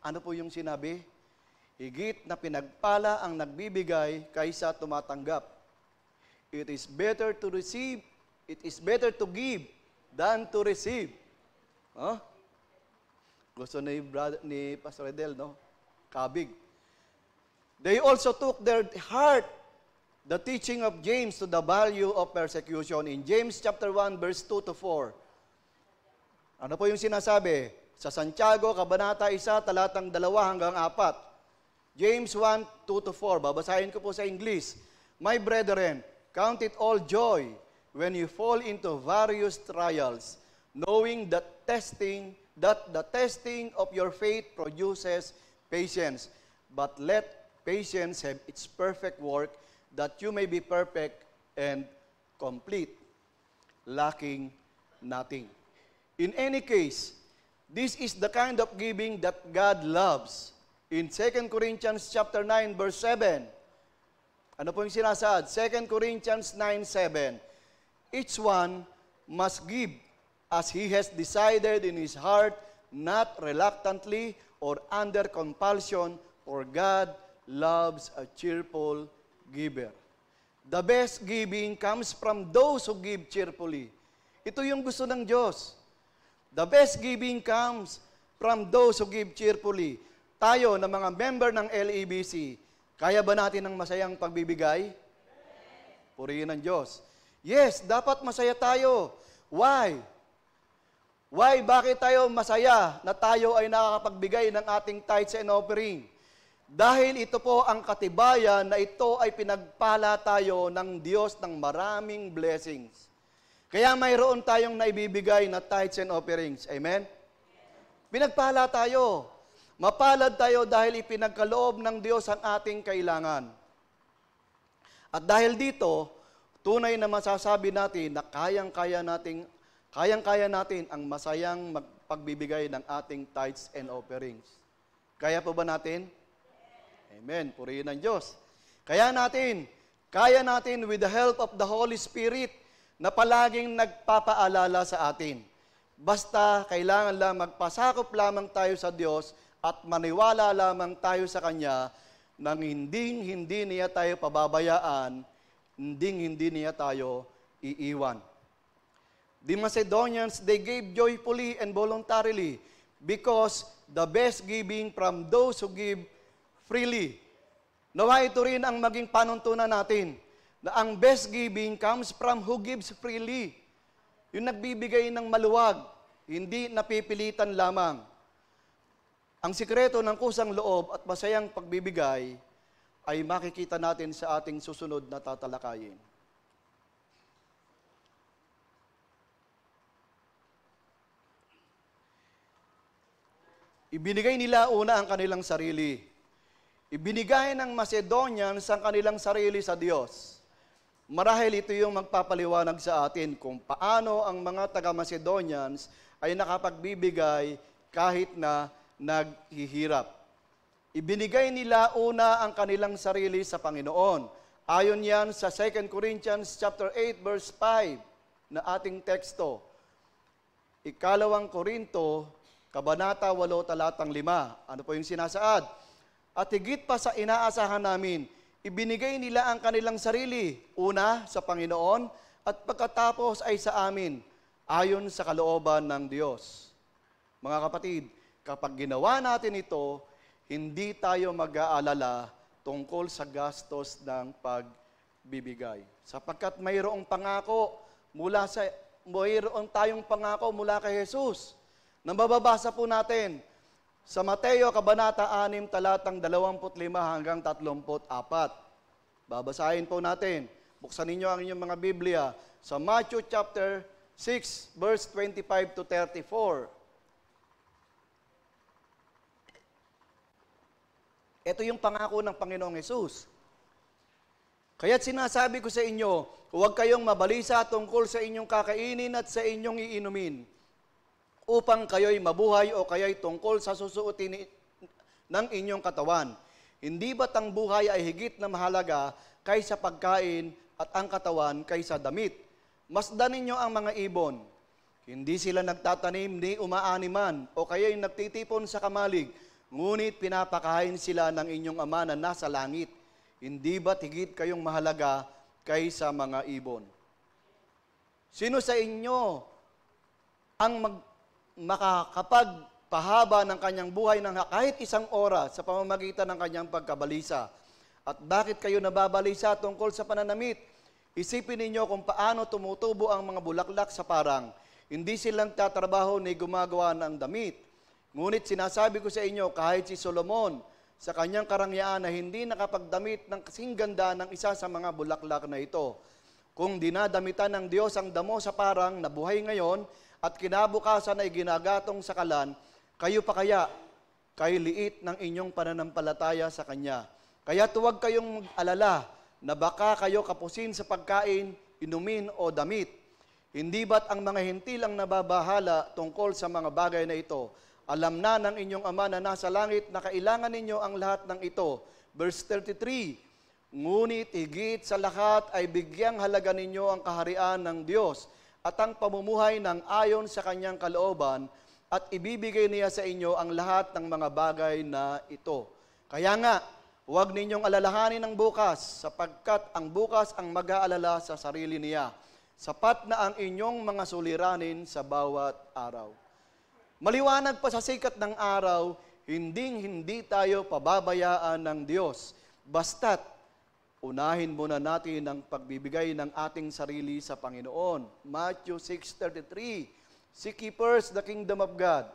Ano po yung sinabi? Higit na pinagpala ang nagbibigay kaysa tumatanggap. It is better to receive, it is better to give than to receive. Huh? Gusto ni Pastor Edel, no? Kabig. They also took their heart the teaching of James to the value of persecution. In James chapter 1, verse 2 to 4. Ano po yung sinasabi? Sa Santiago, Kabanata 1, talatang 2 hanggang 4. James 1, 2 to 4. Babasahin ko po sa English. My brethren, count it all joy when you fall into various trials, knowing that the testing of your faith produces patience. But let patience have its perfect work, that you may be perfect and complete, lacking nothing. In any case, this is the kind of giving that God loves. In 2 Corinthians chapter 9, verse 7, ano po yung sinasaad? 2 Corinthians 9:7, each one must give as he has decided in his heart, not reluctantly or under compulsion, for God loves a cheerful giver. The best giving comes from those who give cheerfully. Ito yung gusto ng Diyos. The best giving comes from those who give cheerfully. Tayo na mga member ng LEBC, kaya ba natin ng masayang pagbibigay? Purihin ng Diyos. Yes, dapat masaya tayo. Why? Why? Bakit tayo masaya na tayo ay nakakapagbigay ng ating tithes and offering? Dahil ito po ang katibayan na ito ay pinagpala tayo ng Diyos ng maraming blessings. Kaya mayroon tayong naibibigay na tithes and offerings. Amen? Pinagpala tayo. Mapalad tayo dahil ipinagkaloob ng Diyos ang ating kailangan. At dahil dito, tunay na masasabi natin na kayang-kaya natin ang masayang pagbibigay ng ating tithes and offerings. Kaya po ba natin? Amen. Purihin ng Diyos. Kaya natin with the help of the Holy Spirit na palaging nagpapaalala sa atin. Basta kailangan lang magpasakop lamang tayo sa Diyos at maniwala lamang tayo sa Kanya nang hindi niya tayo pababayaan, hindi niya tayo iiwan. The Macedonians, they gave joyfully and voluntarily because the best giving from those who give freely. Nawa ito rin ang maging panuntunan natin na ang best giving comes from who gives freely. Yung nagbibigay ng maluwag, hindi napipilitan lamang. Ang sikreto ng kusang loob at masayang pagbibigay ay makikita natin sa ating susunod na tatalakayin. Ibinigay nila una ang kanilang sarili. Ibinigay ng Macedonians ang kanilang sarili sa Diyos. Marahil ito yung magpapaliwanag sa atin kung paano ang mga taga-Macedonians ay nakapagbibigay kahit na naghihirap. Ibinigay nila una ang kanilang sarili sa Panginoon. Ayon yan sa 2 Corinthians chapter 8 verse 5 na ating teksto. Ikalawang Korinto, Kabanata 8, talatang 5. Ano po yung sinasaad? At higit pa sa inaasahan namin, ibinigay nila ang kanilang sarili, una sa Panginoon, at pagkatapos ay sa amin, ayon sa kalooban ng Diyos. Mga kapatid, kapag ginawa natin ito, hindi tayo mag-aalala tungkol sa gastos ng pagbibigay. Sapagkat mayroong tayong pangako mula kay Jesus. Nang mababasa po natin sa Mateo Kabanata 6, talatang 25 hanggang 34. Babasahin po natin. Buksan ninyo ang inyong mga Biblia sa Matthew chapter 6, verse 25 to 34. Ito yung pangako ng Panginoong Hesus. Kaya't sinasabi ko sa inyo, huwag kayong mabalisa tungkol sa inyong kakainin at sa inyong iinumin, upang kayo'y mabuhay o kayo'y tungkol sa susuotin ng inyong katawan. Hindi ba't ang buhay ay higit na mahalaga kaysa pagkain at ang katawan kaysa damit? Masdan ninyo ang mga ibon. Hindi sila nagtatanim ni umaaniman o kayo'y nagtitipon sa kamalig. ngunit pinapakain sila ng inyong Ama na nasa langit. Hindi ba't higit kayong mahalaga kaysa mga ibon? Sino sa inyo ang makakapagpahaba ng kanyang buhay ng kahit isang oras sa pamamagitan ng kanyang pagkabalisa? At bakit kayo nababalisa tungkol sa pananamit? Isipin ninyo kung paano tumutubo ang mga bulaklak sa parang. Hindi silang tatrabaho ni gumagawa ng damit. Ngunit sinasabi ko sa inyo, kahit si Solomon, sa kanyang karangyaan na hindi nakapagdamit ng kasing ganda ng isa sa mga bulaklak na ito. Kung dinadamitan ng Diyos ang damo sa parang na buhay ngayon at kinabukasan ay ginagatong sa kalan, kayo pa kaya kay liit ng inyong pananampalataya sa Kanya. Kaya huwag kayong mag-alala na baka kayo kapusin sa pagkain, inumin o damit. Hindi ba't ang mga hentil ang nababahala tungkol sa mga bagay na ito? Alam na ng inyong Ama na nasa langit na kailangan ninyo ang lahat ng ito. Verse 33, ngunit higit sa lahat ay bigyang halaga ninyo ang kaharian ng Diyos at ang pamumuhay ng ayon sa Kanyang kalooban at ibibigay niya sa inyo ang lahat ng mga bagay na ito. Kaya nga, huwag ninyong alalahanin ang bukas, sapagkat ang bukas ang mag-aalala sa sarili niya. Sapat na ang inyong mga suliranin sa bawat araw. Maliwanag pa sa sikat ng araw, hindi tayo pababayaan ng Diyos. Basta't, unahin muna natin ang pagbibigay ng ating sarili sa Panginoon. Matthew 6:33, seek ye first the kingdom of God.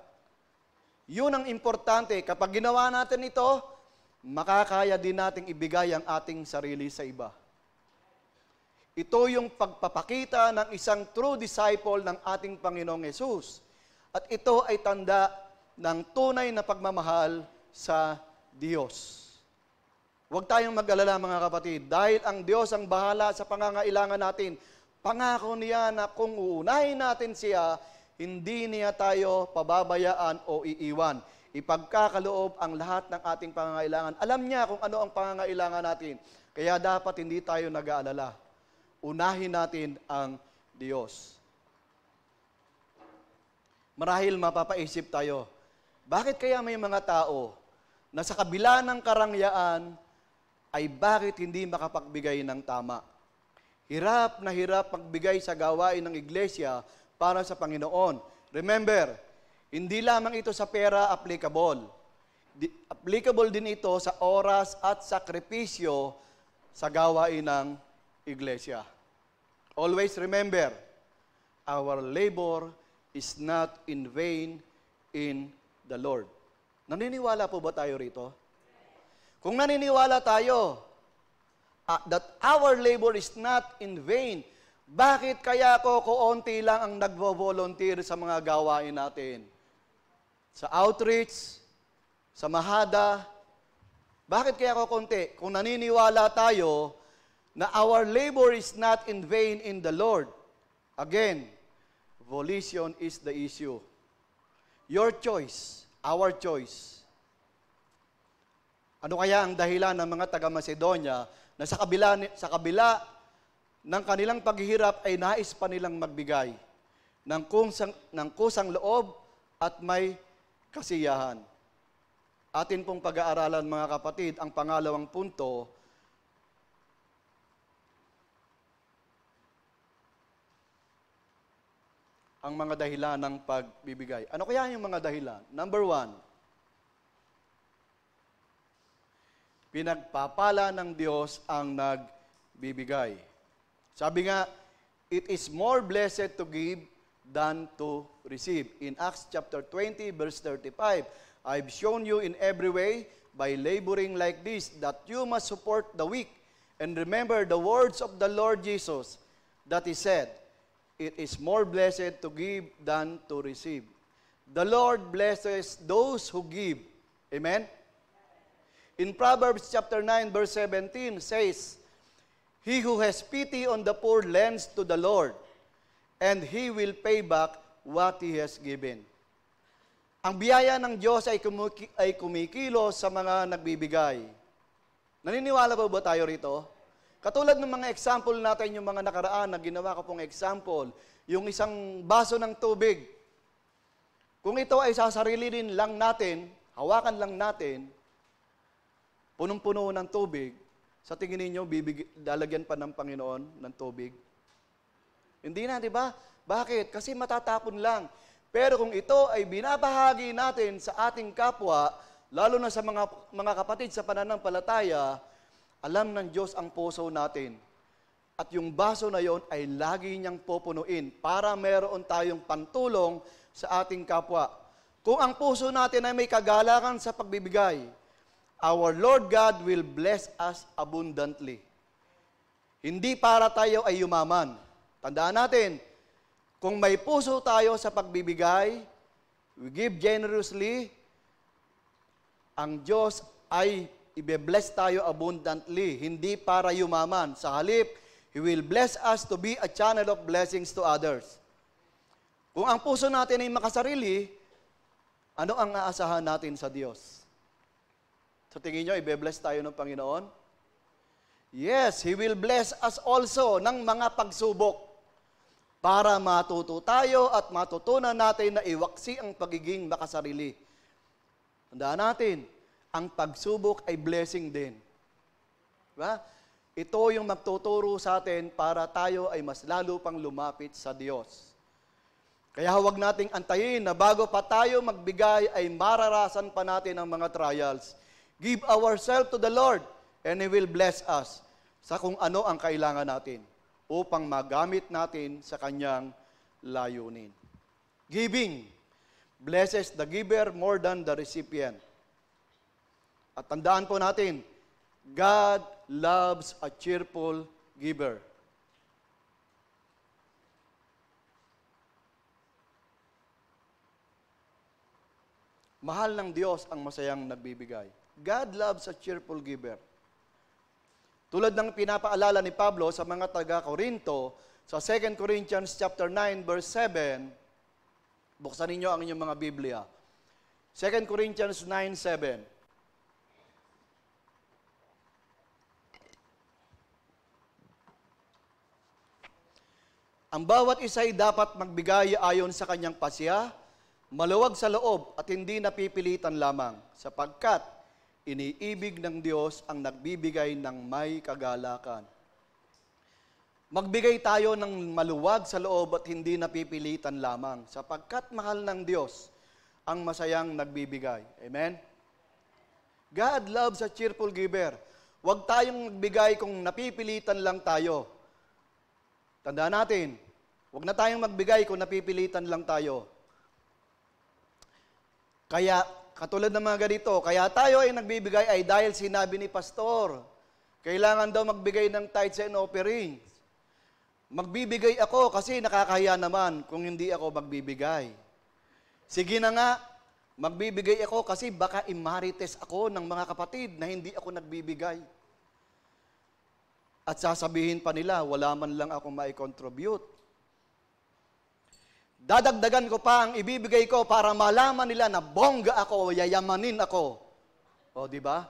Yun ang importante. Kapag ginawa natin ito, makakaya din nating ibigay ang ating sarili sa iba. Ito yung pagpapakita ng isang true disciple ng ating Panginoong Yesus. At ito ay tanda ng tunay na pagmamahal sa Diyos. Huwag tayong mag-alala mga kapatid, dahil ang Diyos ang bahala sa pangangailangan natin. Pangako niya na kung uunahin natin siya, hindi niya tayo pababayaan o iiwan. Ipagkakaloob ang lahat ng ating pangangailangan. Alam niya kung ano ang pangangailangan natin. Kaya dapat hindi tayo nag-aalala. Unahin natin ang Diyos. Marahil mapapaisip tayo, bakit kaya may mga tao na sa kabila ng karangyaan ay bakit hindi makapagbigay ng tama? Hirap na hirap magbigay sa gawain ng iglesia para sa Panginoon. Remember, hindi lamang ito sa pera applicable. Applicable din ito sa oras at sakripisyo sa gawain ng iglesia. Always remember, our labor is not in vain in the Lord. Naniniwala po ba tayo rito? Kung naniniwala tayo that our labor is not in vain, bakit kaya kuunti lang ang nagvo-volunteer sa mga gawain natin? Sa outreach, sa Mahada, bakit kaya kukunti? Kung naniniwala tayo na our labor is not in vain in the Lord. Again, volition is the issue. Your choice, our choice. Ano kaya ang dahilan ng mga taga-Macedonia na sa kabila ng kanilang paghihirap ay nais pa nilang magbigay ng kusang loob at may kasiyahan? Atin pong pag-aaralan mga kapatid, ang pangalawang punto, ang mga dahilan ng pagbibigay. Ano kaya yung mga dahilan? Number 1, pinagpapala ng Diyos ang nagbibigay. Sabi nga, it is more blessed to give than to receive. In Acts chapter 20, verse 35, I've shown you in every way by laboring like this that you must support the weak and remember the words of the Lord Jesus that He said, it is more blessed to give than to receive. The Lord blesses those who give. Amen? In Proverbs chapter 9, verse 17 says, he who has pity on the poor lends to the Lord, and He will pay back what he has given. Ang biyaya ng Diyos ay kumikilos sa mga nagbibigay. Naniniwala ba tayo rito? Katulad ng mga example natin, yung mga nakaraan na ginawa ko pong example, yung isang baso ng tubig. Kung ito ay sasarilinin lang natin, hawakan lang natin, punong-puno ng tubig, sa tingin ninyo, lalagyan pa ng Panginoon ng tubig? Hindi na, di ba? Bakit? Kasi matatapon lang. Pero kung ito ay binabahagi natin sa ating kapwa, lalo na sa mga kapatid sa pananampalataya, alam ng Diyos ang puso natin. At yung baso na yon ay lagi niyang pupunuin para meron tayong pantulong sa ating kapwa. Kung ang puso natin ay may kagalakan sa pagbibigay, our Lord God will bless us abundantly. Hindi para tayo ay yumaman. Tandaan natin, kung may puso tayo sa pagbibigay, we give generously, ang Diyos ay ibe-bless tayo abundantly, hindi para yumaman. Sa halip, He will bless us to be a channel of blessings to others. Kung ang puso natin ay makasarili, ano ang aasahan natin sa Diyos? So tingin nyo, ibe-bless tayo ng Panginoon? Yes, He will bless us also ng mga pagsubok para matuto tayo at matutunan natin na iwaksi ang pagiging makasarili. Tandaan natin, ang pagsubok ay blessing din. Diba? Ito yung magtuturo sa atin para tayo ay mas lalo pang lumapit sa Diyos. Kaya huwag nating antayin na bago pa tayo magbigay ay mararasan pa natin ang mga trials. Give ourselves to the Lord and He will bless us sa kung ano ang kailangan natin upang magamit natin sa Kanyang layunin. Giving blesses the giver more than the recipient. At tandaan po natin, God loves a cheerful giver. Mahal ng Diyos ang masayang nagbibigay. God loves a cheerful giver. Tulad ng pinapaalala ni Pablo sa mga taga-Korinto, sa 2 Corinthians chapter 9, verse 7, buksan ninyo ang inyong mga Biblia. 2 Corinthians 9:7. Ang bawat isa'y dapat magbigay ayon sa kanyang pasya, maluwag sa loob at hindi napipilitan lamang, sapagkat iniibig ng Diyos ang nagbibigay ng may kagalakan. Magbigay tayo ng maluwag sa loob at hindi napipilitan lamang, sapagkat mahal ng Diyos ang masayang nagbibigay. Amen? God loves a cheerful giver. Huwag tayong magbigay kung napipilitan lang tayo. Tandaan natin, huwag na tayong magbigay kung napipilitan lang tayo. Kaya, katulad ng mga ganito, kaya tayo ay nagbibigay ay dahil sinabi ni Pastor, kailangan daw magbigay ng tithes and offerings. Magbibigay ako kasi nakakahiya naman kung hindi ako magbibigay. Sige na nga, magbibigay ako kasi baka imarites ako ng mga kapatid na hindi ako nagbibigay. At sasabihin pa nila, wala man lang akong mai-contribute. Dadagdagan ko pa ang ibibigay ko para malaman nila na bongga ako, yayamanin ako. O, di ba?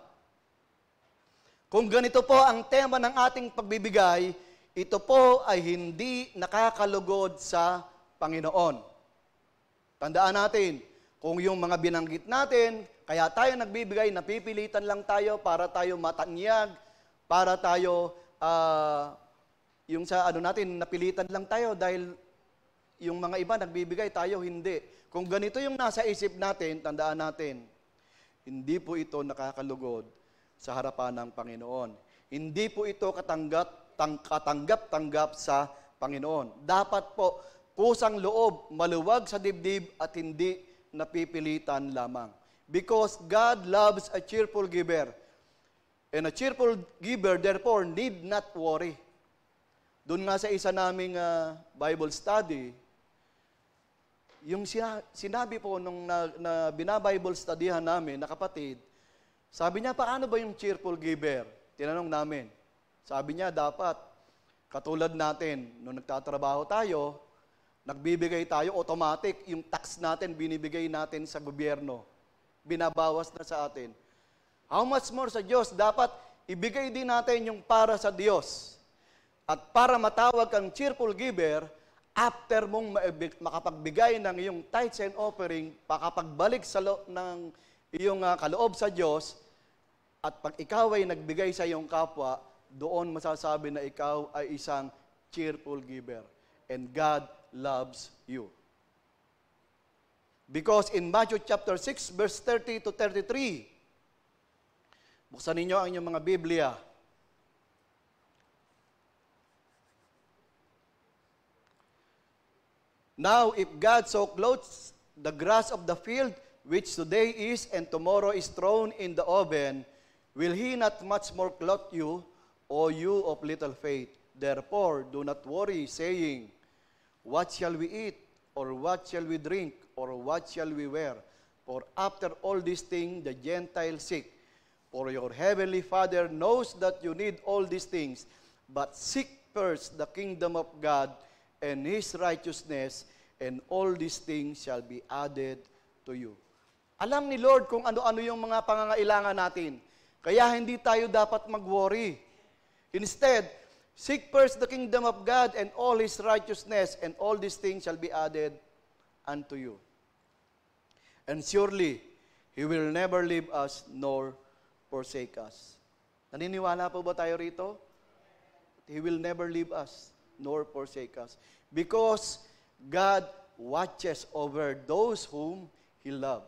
Kung ganito po ang tema ng ating pagbibigay, ito po ay hindi nakakalugod sa Panginoon. Tandaan natin, kung yung mga binanggit natin, kaya tayo nagbibigay, napipilitan lang tayo para tayo matanyag, para tayo yung sa ano natin, napilitan lang tayo dahil yung mga iba nagbibigay, tayo hindi. Kung ganito yung nasa isip natin, tandaan natin, hindi po ito nakakalugod sa harapan ng Panginoon. Hindi po ito katanggap-tanggap sa Panginoon. Dapat po, kusang loob, maluwag sa dibdib at hindi napipilitan lamang. Because God loves a cheerful giver. And a cheerful giver, therefore, need not worry. Doon nga sa isa naming Bible study, yung sinabi po nung na bina-Bible studyhan namin na kapatid, sabi niya, paano ba yung cheerful giver? Tinanong namin. Sabi niya, dapat, katulad natin, nung nagtatrabaho tayo, nagbibigay tayo, automatic, yung tax natin, binibigay natin sa gobyerno. Binabawas na sa atin. How much more sa Diyos, dapat ibigay din natin yung para sa Diyos. At para matawag kang cheerful giver, after mong makapagbigay ng iyong tithes and offering, makapagbalik sa ng iyong kaloob sa Diyos, at pag ikaw ay nagbigay sa iyong kapwa, doon masasabi na ikaw ay isang cheerful giver. And God loves you. Because in Matthew chapter 6, verse 30 to 33, buksan ninyo ang inyong mga Biblia. Now, if God so clothes the grass of the field, which today is and tomorrow is thrown in the oven, will He not much more clothe you, O you of little faith? Therefore, do not worry, saying, what shall we eat? Or what shall we drink? Or what shall we wear? For after all these things the Gentiles seek. For your heavenly Father knows that you need all these things. But seek first the kingdom of God and His righteousness, and all these things shall be added to you. Alam ni Lord kung ano-ano yung mga pangangailangan natin. Kaya hindi tayo dapat mag-worry. Instead, seek first the kingdom of God and all His righteousness, and all these things shall be added unto you. And surely, He will never leave us nor forsake us. Naniniwala po ba tayo rito? He will never leave us nor forsake us. Because God watches over those whom He loves.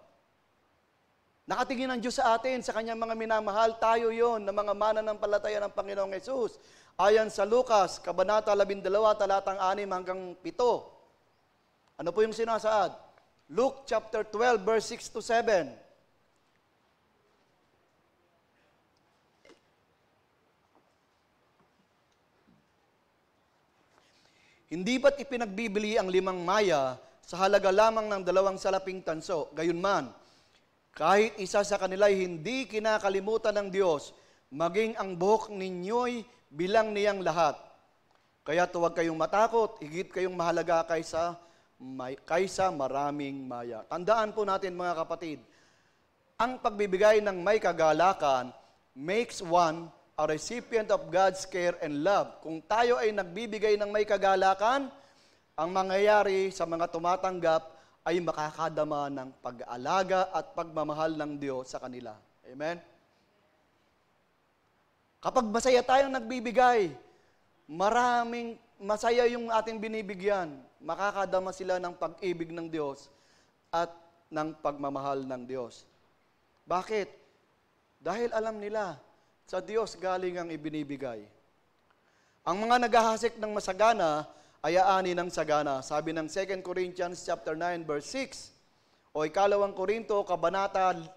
Nakatingin ang Diyos sa atin, sa Kanyang mga minamahal, tayo yon na mga mananampalataya ng Panginoong Yesus. Ayon sa Lucas, Kabanata 12, talatang 6 hanggang 7. Ano po yung sinasaad? Luke chapter 12, verse 6 to 7. Hindi ba't ipinagbibili ang 5 maya sa halaga lamang ng 2 salaping tanso? Gayunman, kahit isa sa kanila ay hindi kinakalimutan ng Diyos, maging ang buhok ninyo'y bilang niyang lahat. Kaya huwag kayong matakot, higit kayong mahalaga kaysa maraming maya. Tandaan po natin mga kapatid, ang pagbibigay ng may kagalakan makes one a recipient of God's care and love. Kung tayo ay nagbibigay ng may kagalakan, ang mangyayari sa mga tumatanggap ay makakadama ng pag-aalaga at pagmamahal ng Diyos sa kanila. Amen? Kapag masaya tayong nagbibigay, maraming masaya yung ating binibigyan. Makakadama sila ng pag-ibig ng Diyos at ng pagmamahal ng Diyos. Bakit? Dahil alam nila, sa Diyos galing ang ibinibigay. Ang mga naghahasik ng masagana ay aani ng sagana. Sabi ng 2 Corinthians chapter 9 verse 6 o 2 Korinto Kabanata 9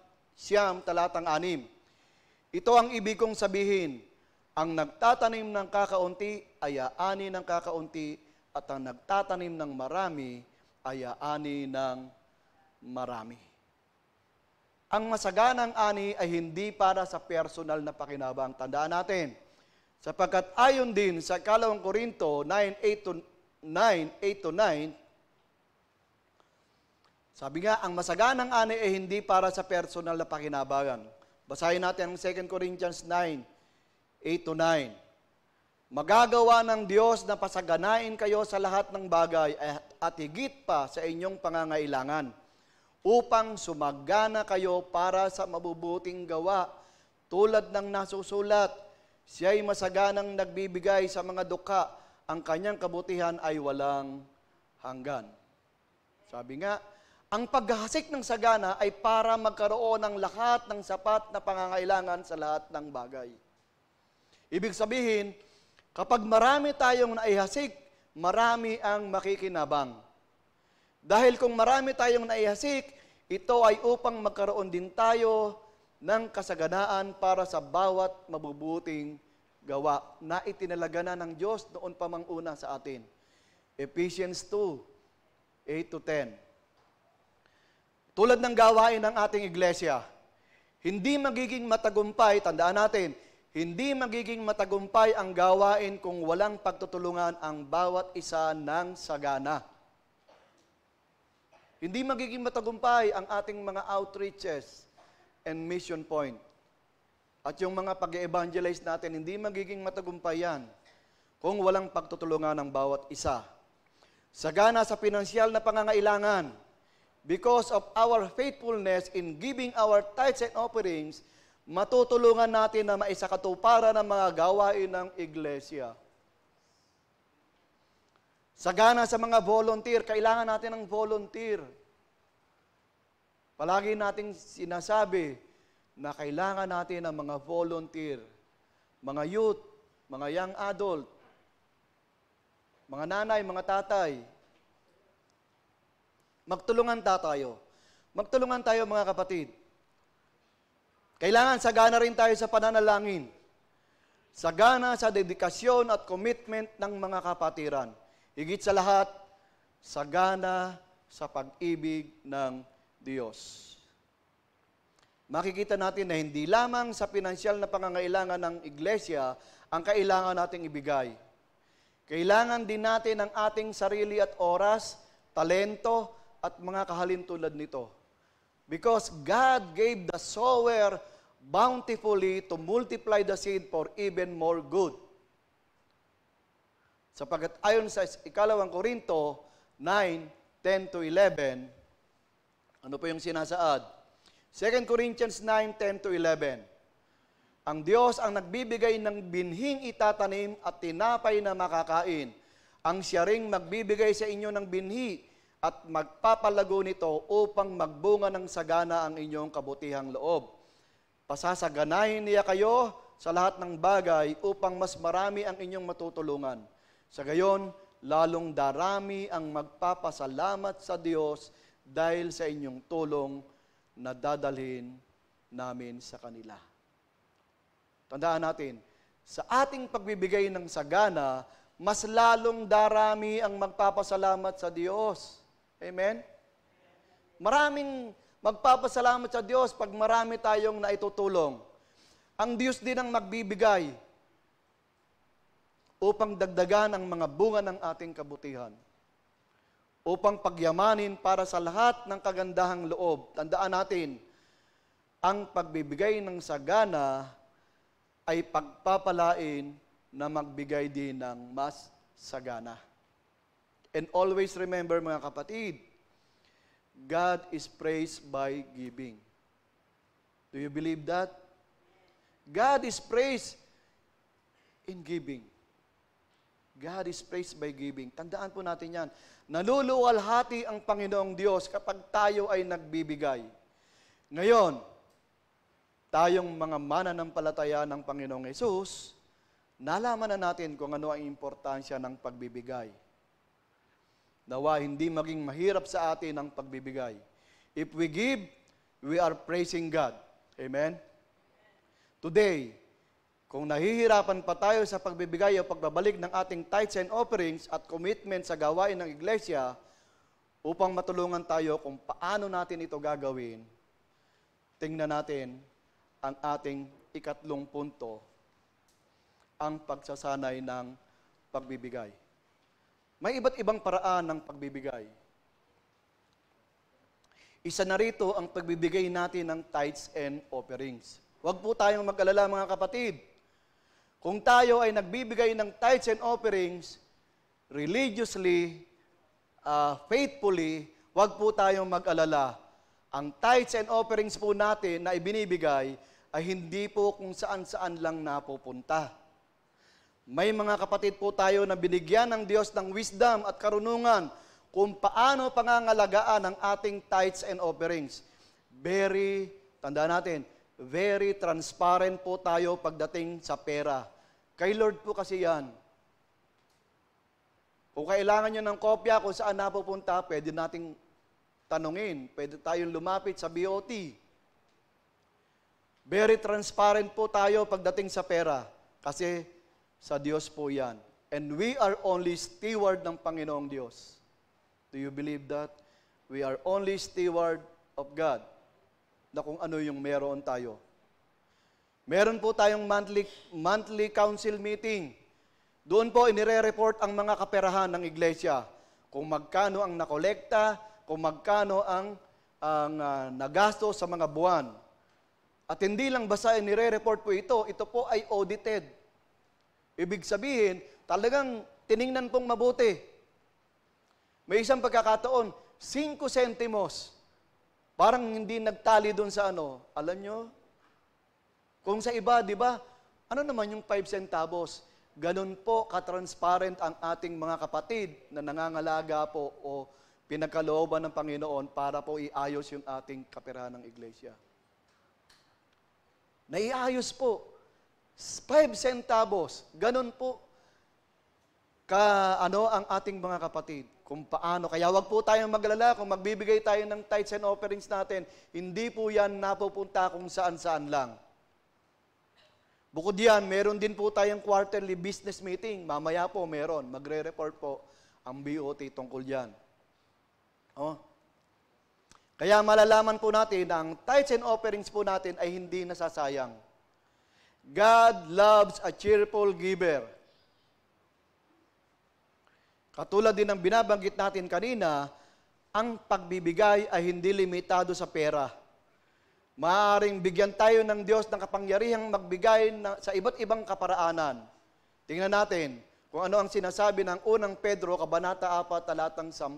talatang 6. Ito ang ibig kong sabihin, ang nagtatanim ng kakaunti ay aani ng kakaunti, at ang nagtatanim ng marami ay aani ng marami. Ang masaganang ani ay hindi para sa personal na pakinabang. Tandaan natin, sapagkat ayon din sa 2 Korinto 9:8-9, sabi nga, ang masaganang ani ay hindi para sa personal na pakinabangan. Basahin natin ang 2 Corinthians 9:8-9. Magagawa ng Diyos na pasaganain kayo sa lahat ng bagay at higit pa sa inyong pangangailangan, upang sumagana kayo para sa mabubuting gawa, tulad ng nasusulat, siya'y masaganang nagbibigay sa mga dukha, ang kanyang kabutihan ay walang hanggan. Sabi nga, ang paghahasik ng sagana ay para magkaroon ng lahat ng sapat na pangangailangan sa lahat ng bagay. Ibig sabihin, kapag marami tayong naihasik, marami ang makikinabang. Dahil kung marami tayong naihasik, ito ay upang magkaroon din tayo ng kasaganaan para sa bawat mabubuting gawa na itinalaga na ng Diyos noon pa mang una sa atin. Ephesians 2:8-10. Tulad ng gawain ng ating iglesia, hindi magiging matagumpay, tandaan natin, hindi magiging matagumpay ang gawain kung walang pagtutulungan ang bawat isa ng sagana. Hindi magiging matagumpay ang ating mga outreaches and mission point. At yung mga pag-evangelize natin, hindi magiging matagumpay yan kung walang pagtutulungan ng bawat isa. Sagana sa pinansyal na pangangailangan, because of our faithfulness in giving our tithes and offerings, matutulungan natin na maisakatuparan ang mga gawain ng iglesia. Sagana sa mga volunteer, kailangan natin ng volunteer. Palagi nating sinasabi na kailangan natin ng mga volunteer, mga youth, mga young adult, mga nanay, mga tatay. Magtulungan tayo. Magtulungan tayo mga kapatid. Kailangan sagana rin tayo sa pananalangin. Sagana sa dedikasyon at commitment ng mga kapatiran. Higit sa lahat, sagana sa pag-ibig ng Diyos. Makikita natin na hindi lamang sa pinansyal na pangangailangan ng iglesia ang kailangan nating ibigay. Kailangan din natin ang ating sarili at oras, talento, at mga kahalintulad nito. Because God gave the sower bountifully to multiply the seed for even more good. Sapagkat ayon sa 2 Korinto 9:10-11, ano po yung sinasaad? 2 Corinthians 9:10-11. Ang Diyos ang nagbibigay ng binhing itatanim at tinapay na makakain. Ang siya ring magbibigay sa inyo ng binhi at magpapalago nito upang magbunga ng sagana ang inyong kabutihang loob. Pasasaganahin niya kayo sa lahat ng bagay upang mas marami ang inyong matutulungan. Sa gayon, lalong darami ang magpapasalamat sa Diyos dahil sa inyong tulong na dadalhin namin sa kanila. Tandaan natin, sa ating pagbibigay ng sagana, mas lalong darami ang magpapasalamat sa Diyos. Amen? Maraming magpapasalamat sa Diyos pag marami tayong naitutulong. Ang Diyos din ang magbibigay upang dagdagan ang mga bunga ng ating kabutihan. Upang pagyamanin para sa lahat ng kagandahang loob. Tandaan natin, ang pagbibigay ng sagana ay pagpapalain na magbigay din ng mas sagana. And always remember mga kapatid, God is praised by giving. Do you believe that? God is praised in giving. God is praised by giving. Tandaan po natin yan. Naluluwalhati ang Panginoong Diyos kapag tayo ay nagbibigay. Ngayon, tayong mga mananampalataya ng Panginoong Hesus, nalaman na natin kung ano ang importansya ng pagbibigay. Nawa hindi maging mahirap sa atin ang pagbibigay. If we give, we are praising God. Amen? Today, kung nahihirapan pa tayo sa pagbibigay o pagbabalik ng ating tithes and offerings at commitment sa gawain ng iglesia, upang matulungan tayo kung paano natin ito gagawin, tingnan natin ang ating ikatlong punto, ang pagsasanay ng pagbibigay. May iba't ibang paraan ng pagbibigay. Isa na rito ang pagbibigay natin ng tithes and offerings. Huwag po tayong mag-alala mga kapatid. Kung tayo ay nagbibigay ng tithes and offerings, religiously, faithfully, huwag po tayong mag-alala. Ang tithes and offerings po natin na ibinibigay ay hindi po kung saan-saan lang napupunta. May mga kapatid po tayo na binigyan ng Diyos ng wisdom at karunungan kung paano pangangalagaan ang ating tithes and offerings. Tandaan natin, very transparent po tayo pagdating sa pera. Kay Lord po kasi yan. Kung kailangan nyo ng kopya kung saan napupunta, pwede nating tanungin. Pwede tayong lumapit sa BOT. Very transparent po tayo pagdating sa pera. Kasi sa Diyos po yan. And we are only steward ng Panginoong Diyos. Do you believe that? We are only steward of God. Na kung ano yung meron tayo. Meron po tayong monthly council meeting. Doon po inire-report ang mga kaperahan ng iglesia. Kung magkano ang nakolekta, kung magkano ang nagasto sa mga buwan. At hindi lang basta inire-report po ito po ay audited. Ibig sabihin, talagang tiningnan pong mabuti. May isang pagkakataon, 5 centimos. Parang hindi nagtali doon sa ano. Alam nyo? Kung sa iba, di ba? Ano naman yung 5 centavos? Ganun po katransparent ang ating mga kapatid na nangangalaga po o pinagkalooban ng Panginoon para po iayos yung ating kaperahan ng iglesia. Naiayos po. 5 centavos. Ganun po ang ating mga kapatid. Kung paano. Kaya wag po tayong maglala kung magbibigay tayo ng tithes and offerings natin, hindi po yan napupunta kung saan-saan lang. Bukod yan, meron din po tayong quarterly business meeting. Mamaya po meron. Magre-report po ang BOT tungkol yan. Oh. Kaya malalaman po natin na ang tithes and offerings po natin ay hindi nasasayang. God loves a cheerful giver. Katulad din ng binabanggit natin kanina, ang pagbibigay ay hindi limitado sa pera. Maaaring bigyan tayo ng Diyos ng kapangyarihang magbigay sa iba't ibang kaparaanan. Tingnan natin kung ano ang sinasabi ng unang Pedro, Kabanata 4, talatang 10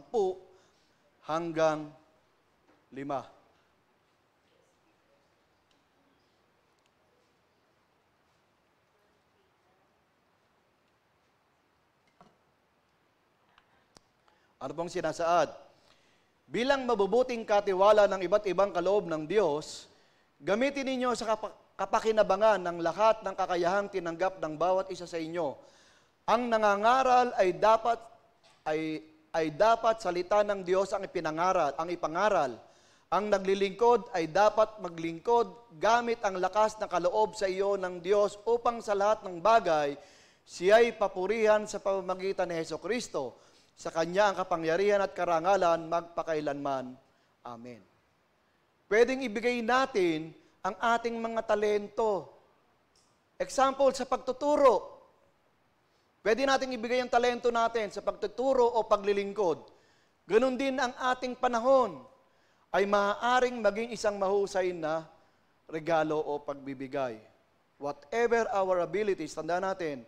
hanggang 5. Ano pong sinasaad? Bilang mabubuting katiwala ng iba't ibang kaloob ng Diyos, gamitin ninyo sa kapakinabangan ng lahat ng kakayahang tinanggap ng bawat isa sa inyo. Ang nangangaral ay dapat salita ng Diyos ang ipangaral. Ang naglilingkod ay dapat maglingkod gamit ang lakas ng kaloob sa iyo ng Diyos upang sa lahat ng bagay, siya'y papurihan sa pamamagitan ni Hesukristo. Sa Kanya ang kapangyarihan at karangalan magpakailanman. Amen. Pwedeng ibigay natin ang ating mga talento. Example, sa pagtuturo. Pwede nating ibigay ang talento natin sa pagtuturo o paglilingkod. Ganon din ang ating panahon ay maaaring maging isang mahusay na regalo o pagbibigay. Whatever our abilities, tandaan natin,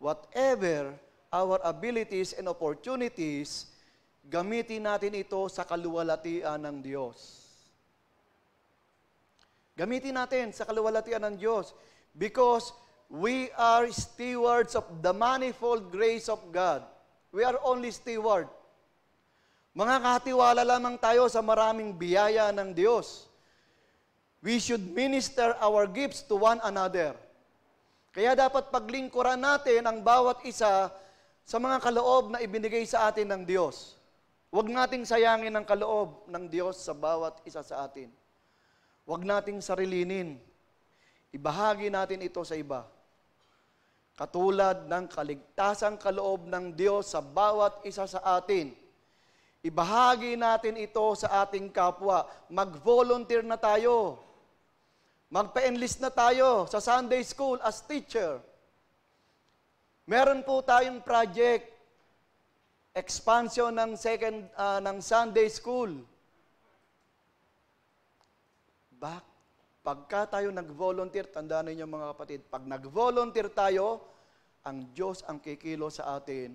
whatever our abilities and opportunities, gamitin natin ito sa kaluwalhatian ng Diyos. Gamitin natin sa kaluwalhatian ng Diyos because we are stewards of the manifold grace of God. We are only steward. Mga katiwala lamang tayo sa maraming biyaya ng Diyos. We should minister our gifts to one another. Kaya dapat paglingkuran natin ang bawat isa sa mga kaloob na ibinigay sa atin ng Diyos. Huwag nating sayangin ang kaloob ng Diyos sa bawat isa sa atin. Huwag nating sarilinin. Ibahagi natin ito sa iba. Katulad ng kaligtasang kaloob ng Diyos sa bawat isa sa atin. Ibahagi natin ito sa ating kapwa. Mag-volunteer na tayo. Magpa-enlist na tayo sa Sunday school as teacher. Meron po tayong project, expansion ng Sunday school. Pagka tayo nag-volunteer, tandaan ninyo mga kapatid, pag nag-volunteer tayo, ang Diyos ang kikilo sa atin,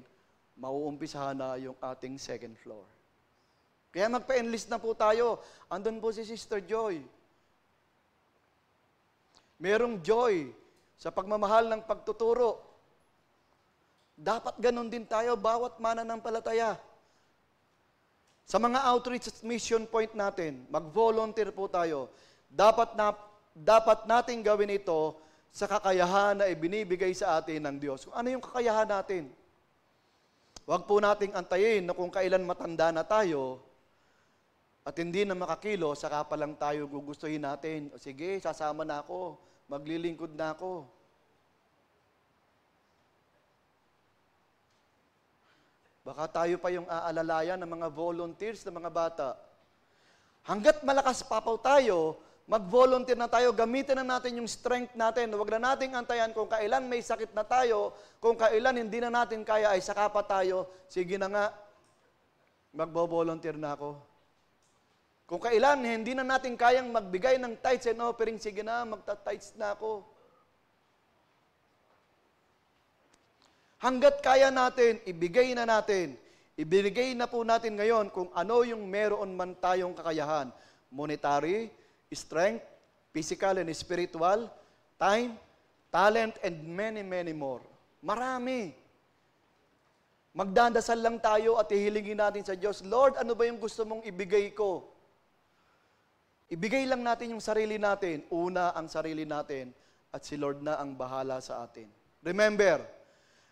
mauumpisahan na yung ating second floor. Kaya magpa-enlist na po tayo. Andun po si Sister Joy. Merong joy sa pagmamahal ng pagtuturo. Dapat ganun din tayo, bawat mananampalataya. Sa mga outreach at mission point natin, mag-volunteer po tayo. Dapat nating gawin ito sa kakayahan na ibinibigay sa atin ng Diyos. Kung ano yung kakayahan natin? Huwag po nating antayin na kung kailan matanda na tayo at hindi na makakilo, saka pa lang tayo gugustuhin natin. O sige, sasama na ako, maglilingkod na ako. Baka tayo pa yung aalalayan ng mga volunteers ng mga bata. Hanggat malakas papaw tayo, mag-volunteer na tayo, gamitin na natin yung strength natin. Huwag na nating antayan kung kailan may sakit na tayo, kung kailan hindi na natin kaya ay saka pa tayo, sige na nga, mag-volunteer na ako. Kung kailan hindi na natin kayang magbigay ng tithes and offering, sige na, magta-tithes na ako. Hanggat kaya natin, ibigay na natin. Ibinigay na po natin ngayon kung ano yung meron man tayong kakayahan. Monetary, strength, physical and spiritual, time, talent, and many, many more. Marami. Magdadasal lang tayo at ihilingin natin sa Diyos, Lord, ano ba yung gusto mong ibigay ko? Ibigay lang natin yung sarili natin. Una ang sarili natin at si Lord na ang bahala sa atin. Remember,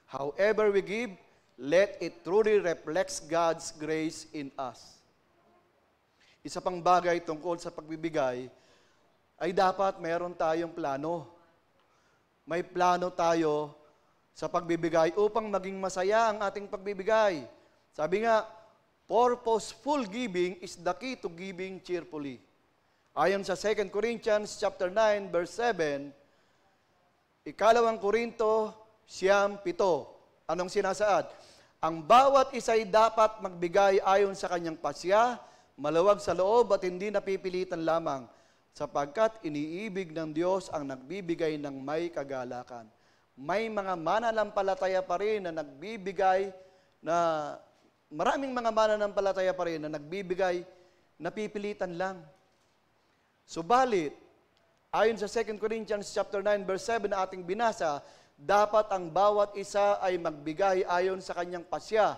however we give, let it truly reflects God's grace in us. Isa pang bagay tungkol sa pagbibigay ay dapat mayroon tayong plano. May plano tayo sa pagbibigay upang maging masaya ang ating pagbibigay. Sabi nga, purposeful giving is the key to giving cheerfully. Ayon sa 2 Corinthians chapter 9 verse 7, 2 Korinto 9:7. Anong sinasaad? Ang bawat isa'y dapat magbigay ayon sa kanyang pasya, maluwag sa loob at hindi napipilitan lamang, sapagkat iniibig ng Diyos ang nagbibigay ng may kagalakan. May mga mananampalataya pa rin na nagbibigay maraming mga mananampalataya pa rin na nagbibigay, napipilitan lang. Subalit, ayon sa 2 Corinthians chapter 9 verse 7 na ating binasa, dapat ang bawat isa ay magbigay ayon sa kanyang pasya,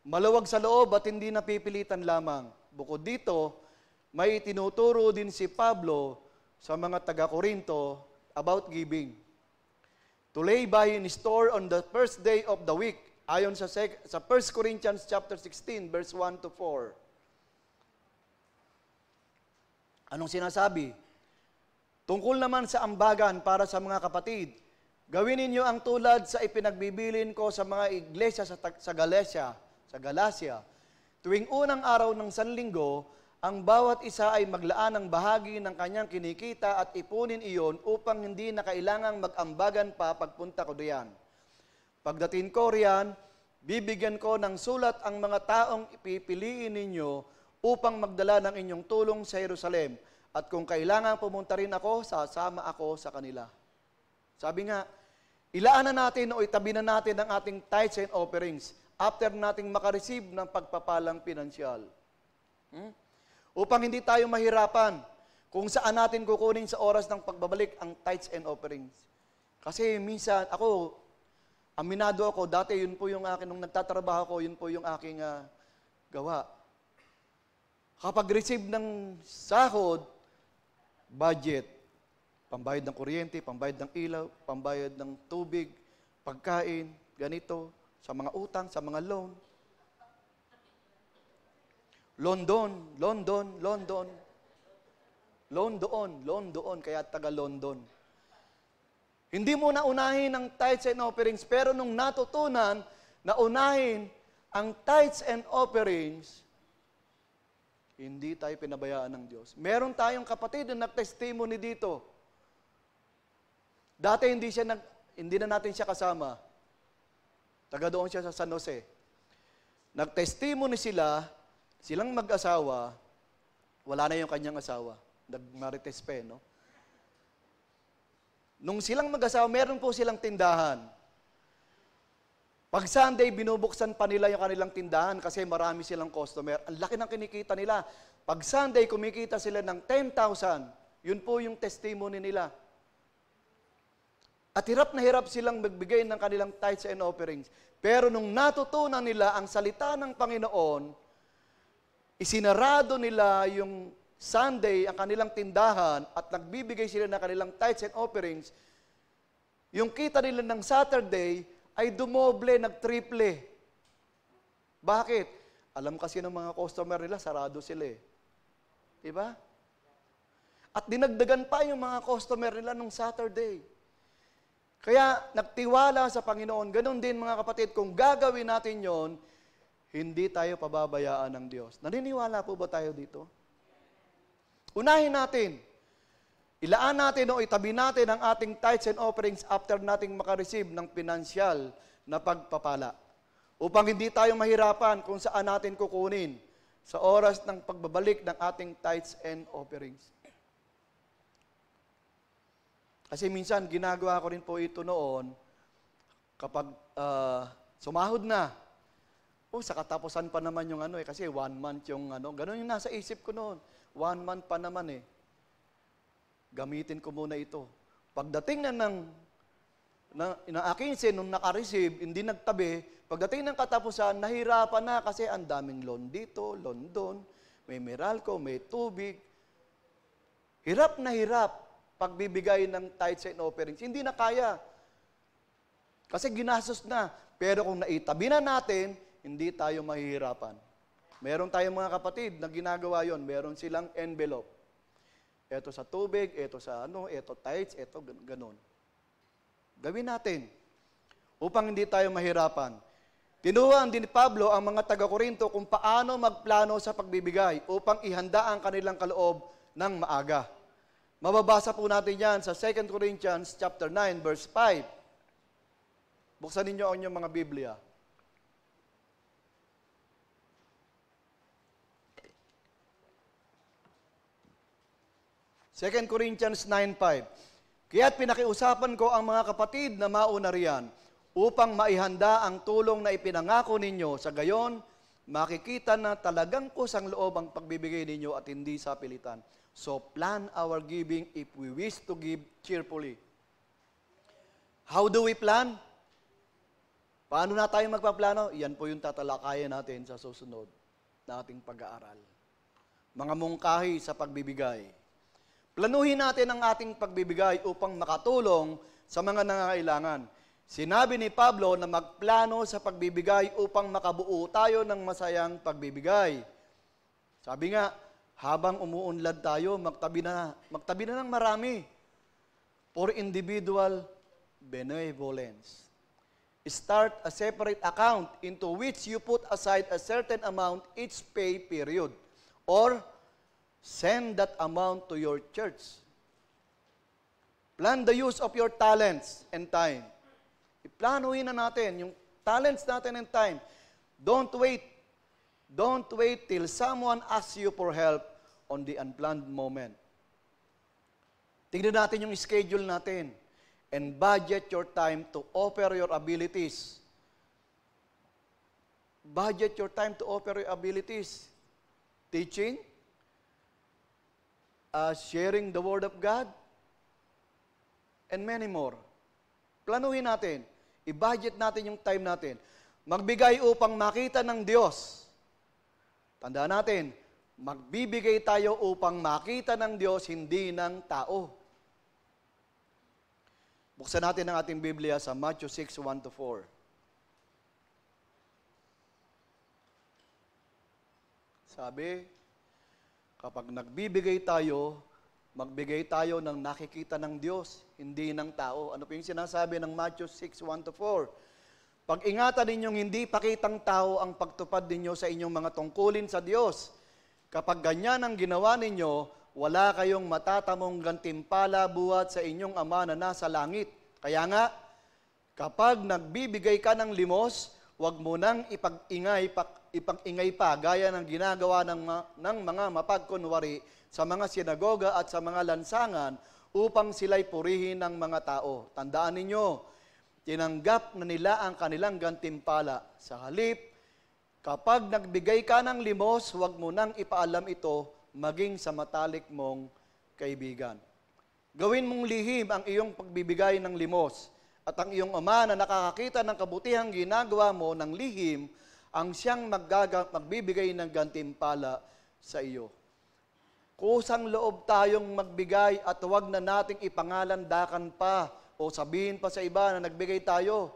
maluwag sa loob at hindi napipilitan lamang. Bukod dito, may tinuturo din si Pablo sa mga taga-Korinto about giving. To lay by in store on the first day of the week, ayon sa 1 Corinthians chapter 16, verse 1 to 4. Anong sinasabi? Tungkol naman sa ambagan para sa mga kapatid, gawin ninyo ang tulad sa ipinagbibilin ko sa mga iglesia sa Galacia. Tuwing unang araw ng Sanlinggo, ang bawat isa ay maglaan ng bahagi ng kanyang kinikita at ipunin iyon upang hindi na kailangang mag-ambagan pa pagpunta ko diyan. Pagdating ko riyan, bibigyan ko ng sulat ang mga taong ipipiliin ninyo upang magdala ng inyong tulong sa Jerusalem. At kung kailangan pumunta rin ako, sasama ako sa kanila. Sabi nga, ilaanan natin o itabi na natin ang ating tithes and offerings after nating makareceive ng pagpapalang pinansyal. Upang hindi tayo mahirapan kung saan natin kukunin sa oras ng pagbabalik ang tithes and offerings. Kasi minsan, aminado ako, dati yun po yung akin, nung nagtatrabaho ko, yun po yung aking gawa. Kapag receive ng sahod, budget, pambayad ng kuryente, pambayad ng ilaw, pambayad ng tubig, pagkain, ganito, sa mga utang, sa mga loan. Loan doon, kaya taga London. Hindi mo na unahin ang tithes and offerings, pero nung natutunan na unahin ang tithes and offerings, hindi tayo pinabayaan ng Diyos. Meron tayong kapatid na nag-testimony dito. Dati hindi na natin siya kasama. Taga doon siya sa San Jose. Nag-testimony silang mag-asawa, wala na yung kanyang asawa. Nag-marites pa, no? Nung silang mag-asawa, meron po silang tindahan. Pag Sunday, binubuksan pa nila yung kanilang tindahan kasi marami silang customer. Ang laki ng kinikita nila. Pag Sunday, kumikita sila ng 10,000. Yun po yung testimony nila. At hirap na hirap silang magbigay ng kanilang tithes and offerings. Pero nung natutunan nila ang salita ng Panginoon, isinarado nila yung Sunday, ang kanilang tindahan, at nagbibigay sila ng kanilang tithes and offerings, yung kita nila ng Saturday ay dumoble, nagtriple. Bakit? Alam kasi ng mga customer nila, sarado sila eh. Diba? At dinagdagan pa yung mga customer nila nung Saturday. Kaya nagtiwala sa Panginoon. Ganon din mga kapatid, kung gagawin natin yon, hindi tayo pababayaan ng Diyos. Naniniwala po ba tayo dito? Unahin natin. Ilaan natin o itabi natin ang ating tithes and offerings after nating makareceive ng pinansyal na pagpapala. Upang hindi tayo mahirapan kung saan natin kukunin sa oras ng pagbabalik ng ating tithes and offerings. Kasi minsan, ginagawa ko rin po ito noon kapag sumahod na. Sa katapusan pa naman yung kasi 1 month yung ganun yung nasa isip ko noon. 1 month pa naman Gamitin ko muna ito. Pagdating na aking sin, nung naka-receive, hindi nagtabi, pagdating ng katapusan, nahirapan na kasi ang daming loan dito, loan doon, may Meralco, may tubig. Hirap na hirap pagbibigay ng tithes and offerings. Hindi na kaya. Kasi ginastos na. Pero kung naitabi na natin, hindi tayo mahihirapan. Meron tayong mga kapatid na ginagawa yon. Meron silang envelope. Ito sa tubig, ito sa ito tithes, ito ganun. Gawin natin upang hindi tayo mahirapan. Tinuruan din ni Pablo ang mga taga-Korinto kung paano magplano sa pagbibigay upang ihanda ang kanilang kaloob ng maaga. Mababasa po natin yan sa 2 Corinthians chapter 9, verse 5. Buksan ninyo ang inyong mga Biblia. Second Corinthians 9:5. Kaya't pinakiusapan ko ang mga kapatid na mauna riyan upang maihanda ang tulong na ipinangako ninyo. Sa gayon, makikita na talagang kusang loob ang pagbibigay ninyo at hindi sa pilitan. So plan our giving if we wish to give cheerfully. How do we plan? Paano na tayo magpaplano? Yan po yung tatalakayan natin sa susunod na ating pag-aaral. Mga mungkahi sa pagbibigay. Planuhin natin ang ating pagbibigay upang makatulong sa mga nangangailangan. Sinabi ni Pablo na magplano sa pagbibigay upang makabuo tayo ng masayang pagbibigay. Sabi nga, habang umuunlad tayo, magtabi na ng marami for individual benevolence. Start a separate account into which you put aside a certain amount each pay period, or send that amount to your church. Plan the use of your talents and time. Iplanuhin na natin yung talents natin and time. Don't wait. Don't wait till someone asks you for help on the unplanned moment. Tignan natin yung schedule natin and budget your time to offer your abilities. Budget your time to offer your abilities. Teaching, sharing the Word of God, and many more. Planuhin natin. I-budget natin yung time natin. Magbigay upang makita ng Diyos. Tandaan natin, magbibigay tayo upang makita ng Diyos, hindi ng tao. Buksan natin ang ating Biblia sa Matthew 6:1-4. Sabi, kapag nagbibigay tayo, magbigay tayo ng nakikita ng Diyos, hindi ng tao. Ano po yung sinasabi ng Matthew 6:1-4? Pag-ingatan ninyong hindi pakitang tao ang pagtupad ninyo sa inyong mga tungkulin sa Diyos. Kapag ganyan ang ginawa ninyo, wala kayong matatamong gantimpala buhat sa inyong Ama na nasa langit. Kaya nga, kapag nagbibigay ka ng limos, huwag mo nang ipag-ingay pa gaya ng ginagawa ng mga mapagkunwari sa mga sinagoga at sa mga lansangan upang sila'y purihin ng mga tao. Tandaan ninyo, tinanggap na nila ang kanilang gantimpala. Sa halip, kapag nagbigay ka ng limos, huwag mo nang ipaalam ito maging sa matalik mong kaibigan. Gawin mong lihim ang iyong pagbibigay ng limos at ang iyong Ama na nakakakita ng kabutihang ginagawa mo ng lihim ang siyang magbibigay ng gantimpala sa iyo. Kusang loob tayong magbigay at huwag na nating ipangalandakan pa o sabihin pa sa iba na nagbigay tayo.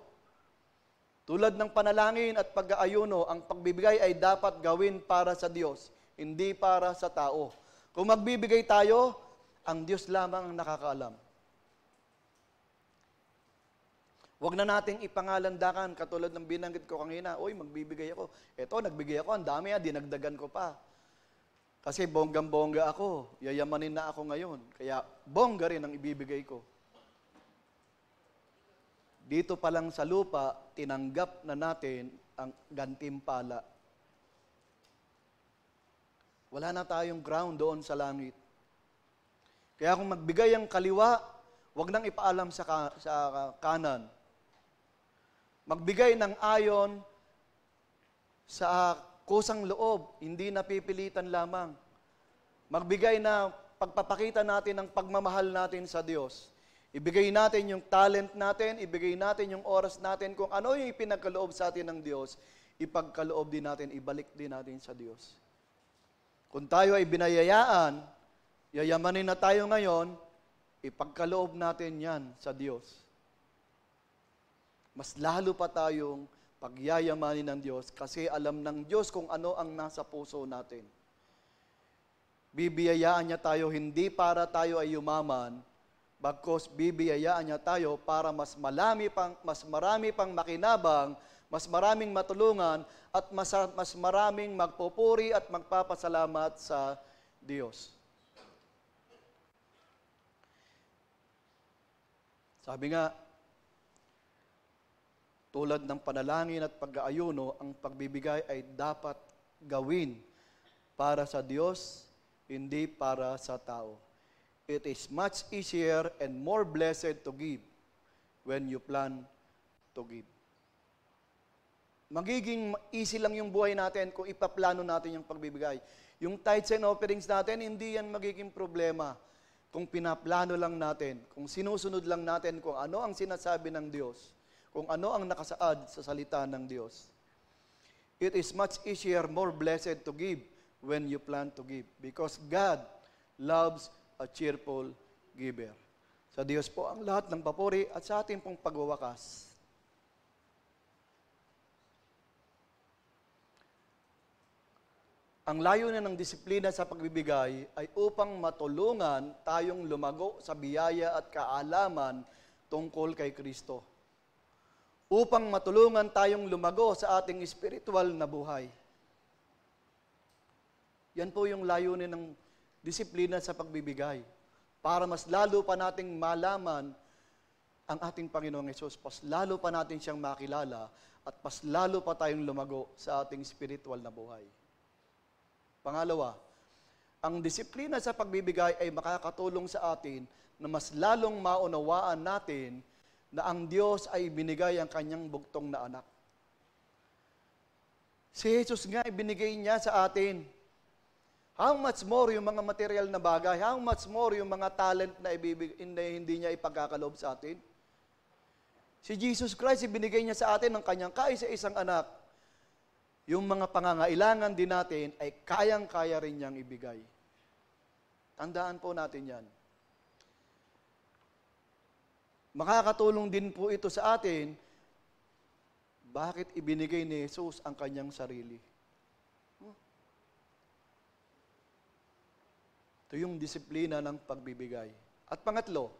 Tulad ng panalangin at pag-aayuno, ang pagbibigay ay dapat gawin para sa Diyos, hindi para sa tao. Kung magbibigay tayo, ang Diyos lamang ang nakakaalam. Huwag na nating ipangalandakan, katulad ng binanggit ko kanina, oy, magbibigay ako. Eto, nagbigay ako, ang dami dinagdagan ko pa. Kasi bonggang-bongga ako, yayamanin na ako ngayon. Kaya bongga rin ang ibibigay ko. Dito pa lang sa lupa, tinanggap na natin ang gantimpala. Wala na tayong ground doon sa langit. Kaya kung magbigay ang kaliwa, huwag nang ipaalam sa kanan. Magbigay ng ayon sa kusang loob, hindi napipilitan lamang. Magbigay na pagpapakita natin ng pagmamahal natin sa Diyos. Ibigay natin yung talent natin, ibigay natin yung oras natin, kung ano yung ipinagkaloob sa atin ng Diyos, ipagkaloob din natin, ibalik din natin sa Diyos. Kung tayo ay binayayaan, yayamanin na tayo ngayon, ipagkaloob natin yan sa Diyos. Mas lalo pa tayong pagyayamanin ng Diyos kasi alam ng Diyos kung ano ang nasa puso natin. Bibiyayaan niya tayo hindi para tayo ay yumaman, bagkus bibiyayaan niya tayo para mas marami pang makinabang, mas maraming matulungan, at mas maraming magpupuri at magpapasalamat sa Diyos. Sabi nga, tulad ng panalangin at pag-aayuno, ang pagbibigay ay dapat gawin para sa Diyos, hindi para sa tao. It is much easier and more blessed to give when you plan to give. Magiging easy lang yung buhay natin kung ipaplano natin yung pagbibigay. Yung tithes and offerings natin, hindi yan magiging problema kung pinaplano lang natin, kung sinusunod lang natin kung ano ang sinasabi ng Diyos, kung ano ang nakasaad sa salita ng Diyos. It is much easier, more blessed to give when you plan to give, because God loves a cheerful giver. Sa Diyos po ang lahat ng papuri at sa ating pong pagwawakas. Ang layunin ng disiplina sa pagbibigay ay upang matulungan tayong lumago sa biyaya at kaalaman tungkol kay Kristo. Upang matulungan tayong lumago sa ating spiritual na buhay. Yan po yung layunin ng disiplina sa pagbibigay. Para mas lalo pa nating malaman ang ating Panginoong Hesus, mas lalo pa natin siyang makilala, at mas lalo pa tayong lumago sa ating spiritual na buhay. Pangalawa, ang disiplina sa pagbibigay ay makakatulong sa atin na mas lalong maunawaan natin na ang Diyos ay binigay ang kanyang bugtong na anak. Si Jesus nga ibinigay niya sa atin. How much more yung mga material na bagay? How much more yung mga talent na hindi niya ipagkakaloob sa atin? Si Jesus Christ, ibinigay niya sa atin ang kanyang kaisa-isang anak. Yung mga pangangailangan din natin ay kayang-kaya rin niyang ibigay. Tandaan po natin yan. Makakatulong din po ito sa atin, bakit ibinigay ni Jesus ang kanyang sarili? Ito yung disiplina ng pagbibigay. At pangatlo,